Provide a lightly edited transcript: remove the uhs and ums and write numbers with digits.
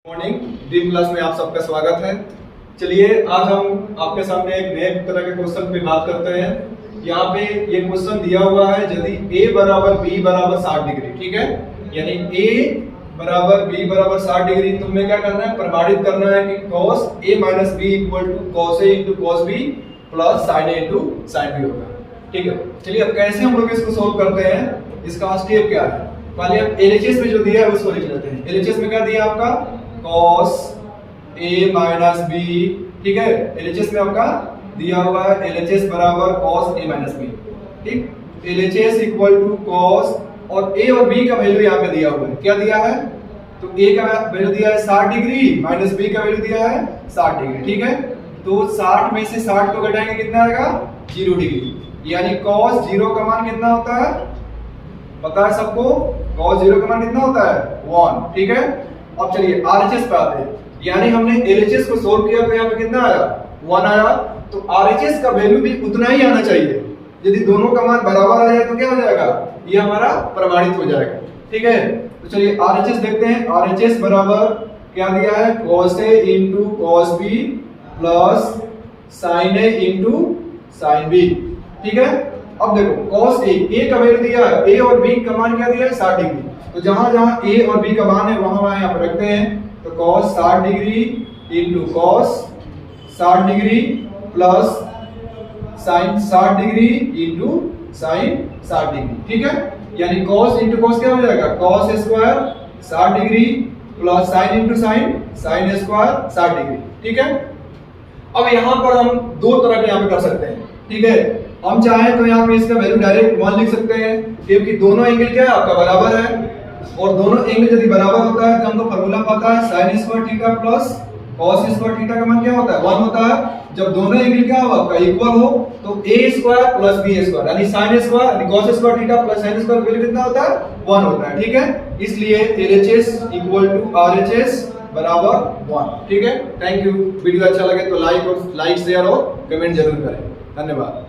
Morning dream class में आप सबका स्वागत है। चलिए आज हम आपके सामने एक नए तरह के क्वेश्चन पे बात करते हैं। यहाँ पे ये क्वेश्चन दिया हुआ है यदि a बराबर b बराबर 60 डिग्री, ठीक है, यानी a बराबर b बराबर 60 डिग्री, तो हमें क्या करना है, प्रमाणित करना है कि cos a minus b equal to cos a into cos b plus sin a into sin b होगा। ठीक है, चलिए अब कैसे हम लोग इसको सोल्व करते हैं, इसका स्टेप क्या है। पहले हम LHS में जो दिया है उसको लिख लेते हैं। LHS में क्या दिया आपका cos a माइनस b, ठीक है, LHS में आपका दिया हुआ है LHS बराबर cos a माइनस b, ठीक, LHS इक्वल टू cos, और a और b का वैल्यू यहाँ पे दिया हुआ है, क्या दिया है, तो a का वैल्यू दिया है 60 डिग्री माइनस b का वैल्यू दिया है 60 डिग्री, ठीक है, तो 60 में से 60 को घटाएंगे कितना आएगा, 0 डिग्री, यानी cos 0 का मान कितना होता है, पता है सबको, cos 0 का मान कितना होता है 1, ठीक है। अब चलिए RHS पे आते हैं, यानी हमने LHS को सोल्व किया तो यहाँ पे कितना आया 1 आया, तो RHS का वैल्यू भी उतना ही आना चाहिए। यदि दोनों का मान बराबर आ जाए तो क्या हो जाएगा, ये हमारा प्रमाणित हो जाएगा, ठीक है। तो चलिए RHS देखते हैं। RHS बराबर क्या दिया है, cos a into cos b plus sin a into sin b, ठीक है। अब देखो cos a का वैल्यू दिया है, a और b का मान क्या दिया है 60 डिग्री, तो जहां जहां a और b का मान है वहां वहां यहाँ पर रखते हैं, तो cos 60 degree into cos 60 degree plus sin 60 degree into sin 60 degree, ठीक है, यानी cos इंटू cos क्या हो जाएगा, cos square 60 degree plus sin into sin sin square 60 degree, ठीक है। अब यहाँ पर हम दो तरह के यहाँ पे कर सकते हैं, ठीक है। हम चाहें तो यहाँ पे इसका वैल्यू डायरेक्ट 1 लिख सकते हैं, क्योंकि दोनों एंगल क्या है आपका बराबर है, और दोनों एंगल यदि बराबर होता है तो हमको फार्मूला पता है sin square theta plus cos square theta का मान क्या होता है 1 होता है। जब दोनों एंगल क्या हो आपका इक्वल हो तो a square plus b square यानी sin स्क्वायर यानी cos square theta plus sin square value कितना होता है 1 होता है, ठीक है। इसलिए LHS इक्वल टू RHS बराबर 1, ठीक है। Thank you. वीडियो अच्छा लगे तो लाइक शेयर और कमेंट जरूर करें। धन्यवाद।